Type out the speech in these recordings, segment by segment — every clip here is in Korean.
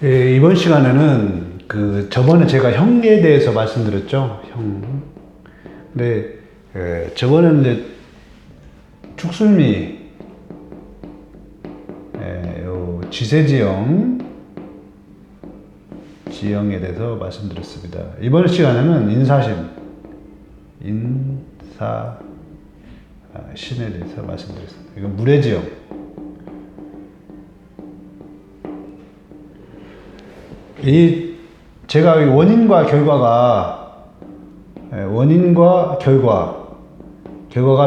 예, 이번 시간에는 저번에 제가 형에 대해서 말씀드렸죠. 형. 근데 저번에는 이제 축술미, 요 지세지형 지형에 대해서 말씀드렸습니다. 이번 시간에는 인사신에 대해서 말씀드렸습니다. 이건 물해지형. 제가 원인과 결과가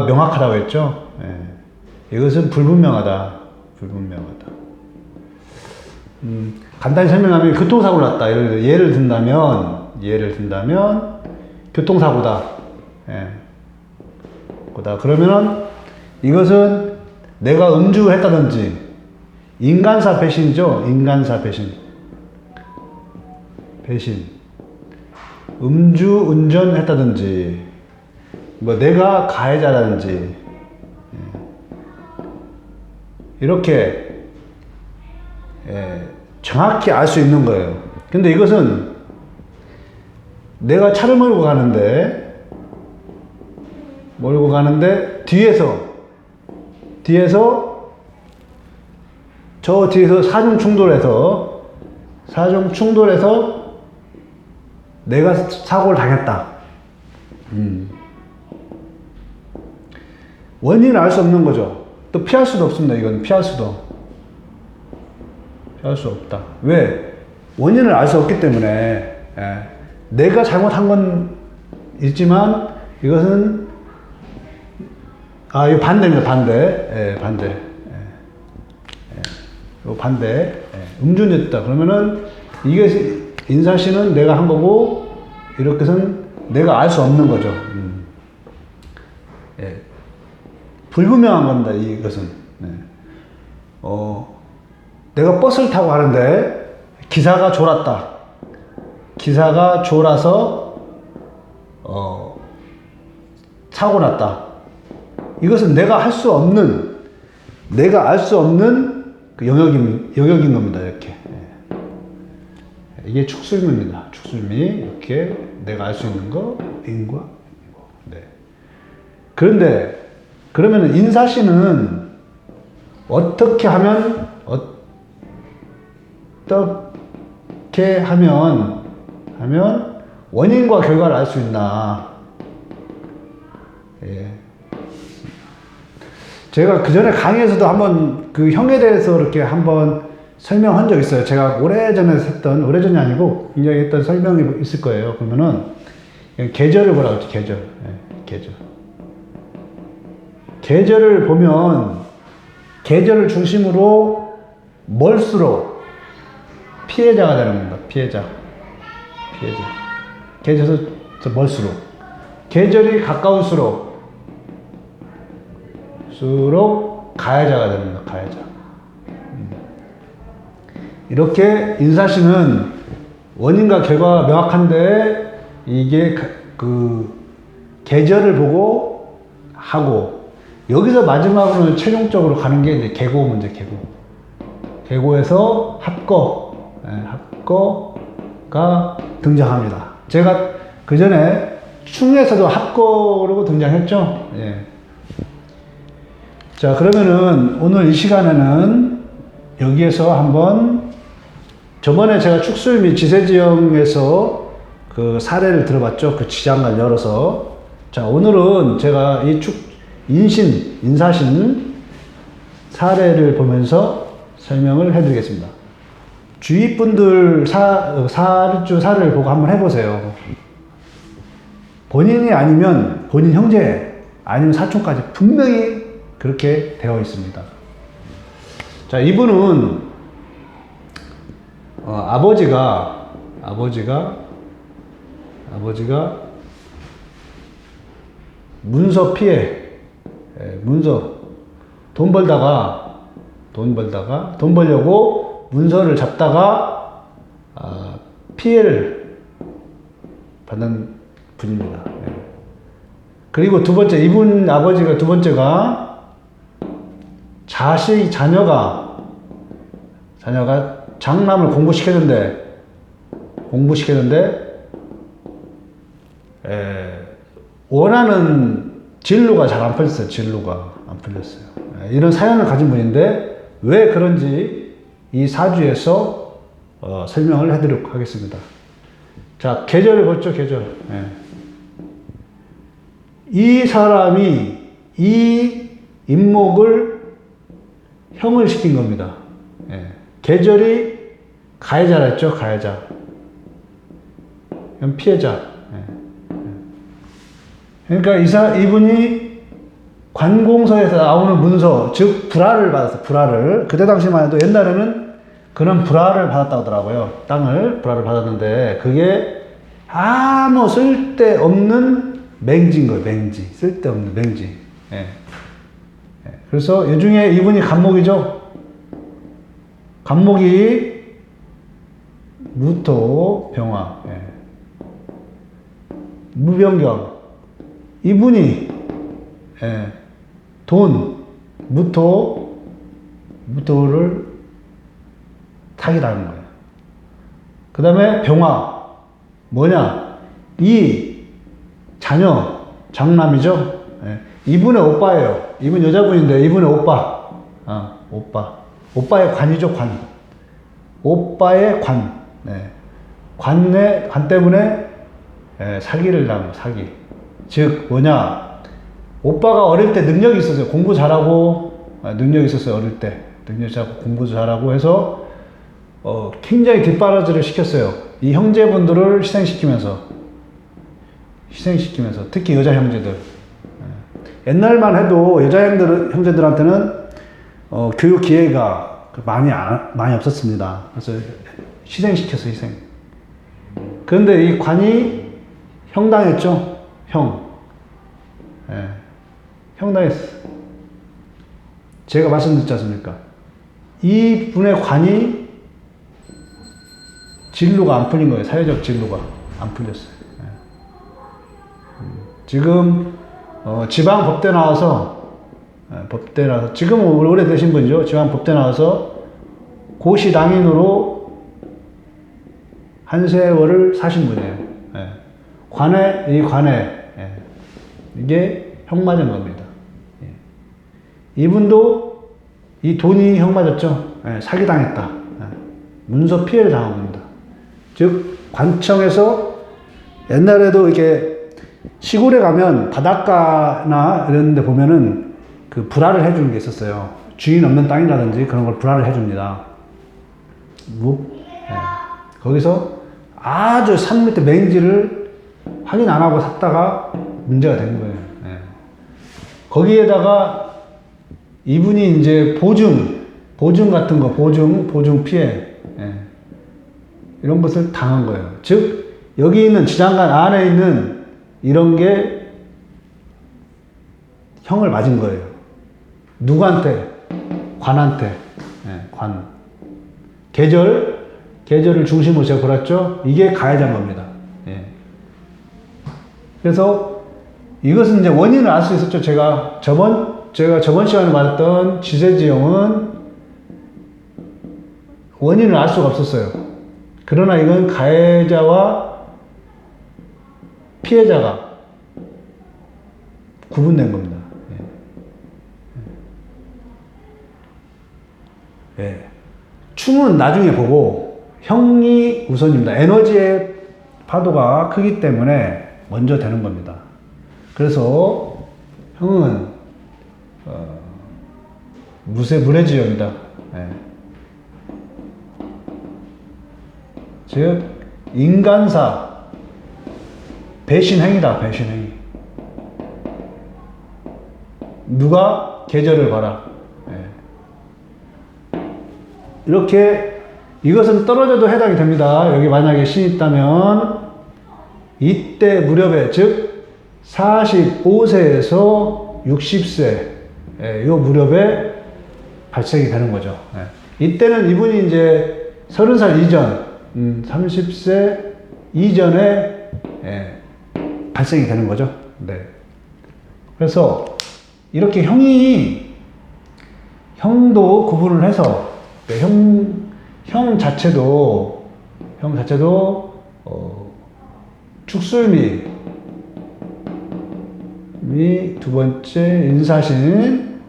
명확하다고 했죠. 이것은 불분명하다. 간단히 설명하면 교통사고를 났다. 예를 든다면 교통사고다. 그러면은 이것은 내가 음주했다든지 인간사 배신이죠. 음주 운전했다든지 내가 가해자라든지 이렇게 정확히 알 수 있는 거예요. 근데 이것은 내가 차를 몰고 가는데 뒤에서 사중 충돌해서 내가 사고를 당했다. 원인을 알 수 없는 거죠. 또 피할 수도 없습니다. 이건 피할 수 없다. 왜? 원인을 알 수 없기 때문에. 내가 잘못한 건 있지만 이것은 이거 반대입니다. 반대. 음주운전했다. 그러면은 이게 인사신은 내가 한 거고 이렇게는 내가 알 수 없는 거죠. 불분명한 겁니다. 이것은. 내가 버스를 타고 가는데 기사가 졸았다. 기사가 졸아서 사고 났다. 이것은 내가 알 수 없는 그 영역인 겁니다. 이렇게. 이게 축술미입니다. 축술미. 이렇게 내가 알 수 있는 거, 인과. 네. 그러면 인사신은 어떻게 하면 원인과 결과를 알 수 있나. 제가 그 전에 강의에서도 한번 그 형에 대해서 이렇게 한번 설명한 적 있어요. 제가 오래전이 아니고 굉장히 했던 설명이 있을 거예요. 그러면은 계절을 보라고 했죠. 계절. 계절을 보면 계절을 중심으로 멀수록 피해자가 되는 겁니다. 피해자. 계절에서 멀수록. 계절이 가까울수록 가해자가 됩니다. 가해자. 이렇게 인사신은 원인과 결과가 명확한데 이게 계절을 보고 하고 여기서 마지막으로 최종적으로 가는 게 이제 계고 문제. 계고에서 합거가 등장합니다. 제가 그 전에 충에서도 합거로 등장했죠. 자, 그러면은 오늘 이 시간에는 여기에서 한번 저번에 제가 축술 및 지세지형에서 그 사례를 들어봤죠. 그 지장간 열어서. 자, 오늘은 제가 이 인사신 사례를 보면서 설명을 해드리겠습니다. 주위 분들 사례를 보고 한번 해보세요. 본인이 아니면 본인 형제 아니면 사촌까지 분명히 그렇게 되어 있습니다. 자, 이분은 아버지가 문서 피해, 돈 벌려고 문서를 잡다가 피해를 받는 분입니다. 그리고 이분 아버지가 두 번째가 자녀가 장남을 공부시켰는데 원하는 진로가 잘 안 풀렸어요. 진로가 안 풀렸어요. 이런 사연을 가진 분인데 왜 그런지 이 사주에서 설명을 해드리도록 하겠습니다. 자, 계절을 보죠. 계절. 이 사람이 이 임목을 형을 시킨 겁니다. 계절이 가해자라 했죠. 가해자. 피해자. 그러니까 이분이 관공서에서 나오는 문서, 즉 불화를 받았어요. 불화를. 그때 당시만 해도 옛날에는 그런 불화를 받았다고 하더라고요. 땅을 불화를 받았는데 그게 아무 쓸데없는 맹지인 거예요. 맹지. 쓸데없는 맹지. 그래서 이 중에 이분이 간목이죠. 간목이 무토, 병화. 무병경. 이분이 돈, 무토를 타기라는 거예요. 그 다음에 병화. 뭐냐? 이 자녀, 장남이죠. 이분의 오빠예요. 이분 여자분인데 이분의 오빠. 오빠. 오빠의 관이죠, 관. 오빠의 관. 관 때문에 사기를 당한 사기. 즉 뭐냐? 오빠가 어릴 때 능력이 있었어요. 공부 잘하고 능력이 있었어요. 어릴 때 능력이 잘하고 공부도 잘하고 해서 굉장히 뒷바라지를 시켰어요. 이 형제분들을 희생시키면서 특히 여자 형제들. 옛날만 해도 여자 형제들한테는 교육 기회가 많이 없었습니다. 그래서 희생시켰어요. 희생. 그런데 이 관이 형당했죠. 형당했어. 제가 말씀드렸지 않습니까? 이 분의 관이 진로가 안 풀린 거예요. 사회적 진로가 안 풀렸어요. 지금 지방 법대 나와서 지금 오래되신 분이죠. 지방 법대 나와서 고시 당인으로 한 세월을 사신 분이에요. 관에 이게 형 맞은 겁니다. 이분도 이 돈이 형 맞았죠. 사기당했다. 문서 피해를 당한 겁니다. 즉 관청에서 옛날에도 이렇게 시골에 가면 바닷가나 이런 데 보면은 그 불화를 해주는 게 있었어요. 주인 없는 땅이라든지 그런 걸 불화를 해줍니다. 거기서 아주 산 밑에 맹지를 확인 안 하고 샀다가 문제가 된 거예요. 거기에다가 이분이 이제 보증 같은 거, 보증 피해, 이런 것을 당한 거예요. 즉, 여기 있는 지장간 안에 있는 이런 게 형을 맞은 거예요. 누구한테? 관한테. 관. 계절을 중심으로 제가 골랐죠? 이게 가해자인 겁니다. 그래서 이것은 이제 원인을 알 수 있었죠. 제가 저번 시간에 말했던 지세지형은 원인을 알 수가 없었어요. 그러나 이건 가해자와 피해자가 구분된 겁니다. 충은 나중에 보고 형이 우선입니다. 에너지의 파도가 크기 때문에 먼저 되는 겁니다. 그래서 형은 무쇠지형이다. 즉 인간사 배신행위다. 배신행위. 누가 계절을 봐라. 이렇게 이것은 떨어져도 해당이 됩니다. 여기 만약에 신이 있다면 이때 무렵에 즉 45세에서 60세 요 무렵에 발생이 되는 거죠. 이때는 이분이 이제 30살 이전 30세 이전에 발생이 되는 거죠. 그래서 이렇게 형도 구분을 해서 형 자체도 축술미 두 번째 인사신,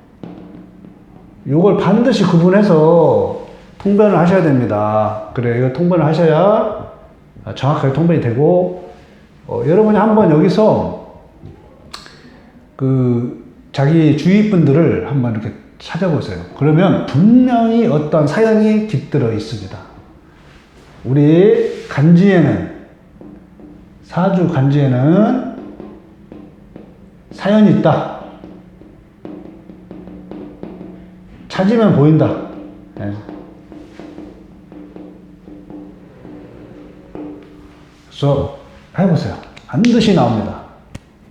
요걸 반드시 구분해서 통변을 하셔야 됩니다. 그래, 이거 통변을 하셔야 정확하게 통변이 되고, 여러분이 한번 여기서 자기 주위 분들을 한번 이렇게 찾아보세요. 그러면 분명히 어떤 사연이 깃들어 있습니다. 우리 간지에는, 사주 간지에는 사연이 있다. 찾으면 보인다. 네. 그래서 해보세요. 반드시 나옵니다.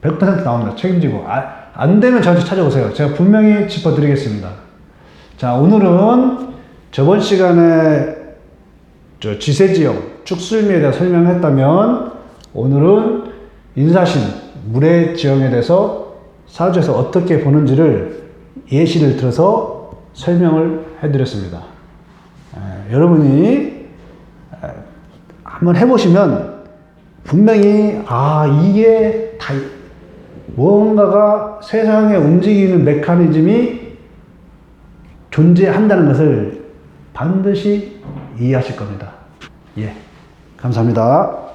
100% 나옵니다. 책임지고. 안 되면 저한테 찾아오세요. 제가 분명히 짚어드리겠습니다. 자, 오늘은 저번 시간에 지세지형, 축술미에 대해 설명했다면, 오늘은 인사신, 물의 지형에 대해서 사주에서 어떻게 보는지를 예시를 들어서 설명을 해드렸습니다. 여러분이 한번 해보시면 분명히 이게 다 무언가가 세상에 움직이는 메커니즘이 존재한다는 것을 반드시 이해하실 겁니다. 예, 감사합니다.